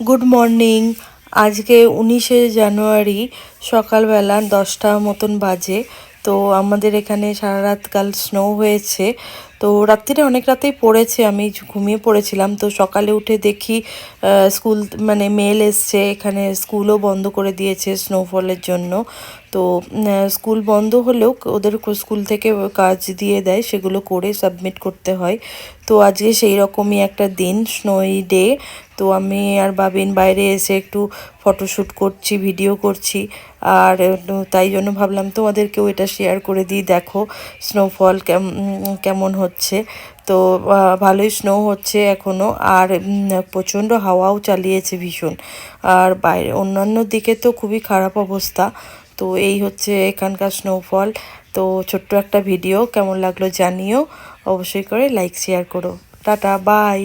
Good morning. আজকে 19শে জানুয়ারি সকালবেলা 10টা মতন বাজে। তো আমাদের এখানে সারা রাত কাল স্নো হয়েছে। তো রাত্রিরে অনেক রাতেই পড়েছে, আমি ঘুমিয়ে পড়েছিলাম। তো সকালে উঠে দেখি স্কুল মানে মেল এসছে, এখানে স্কুলও বন্ধ করে দিয়েছে স্নোফলের জন্য। তো স্কুল বন্ধ হলেও ওদের স্কুল থেকে কাজ দিয়ে দেয়, সেগুলো করে সাবমিট করতে হয়। তো আজকে সেই রকমই একটা দিন, স্নোই ডে। তো আমি আর বাবিন বাইরে এসে একটু ফটোশ্যুট করছি, ভিডিও করছি। আর তাই জন্য ভাবলাম তোমাদেরকেও এটা শেয়ার করে দিই, দেখো স্নোফল কেমন হচ্ছে। তো ভালোই স্নো হচ্ছে এখনও, আর প্রচণ্ড হাওয়াও চালিয়েছে ভীষণ। আর বাইরে অন্যান্য দিকে তো খুবই খারাপ অবস্থা। তো এই হচ্ছে এখানকার স্নোফল। তো ছোট্ট একটা ভিডিও, কেমন লাগলো জানিও, অবশ্যই করে লাইক শেয়ার করো। Tata, by.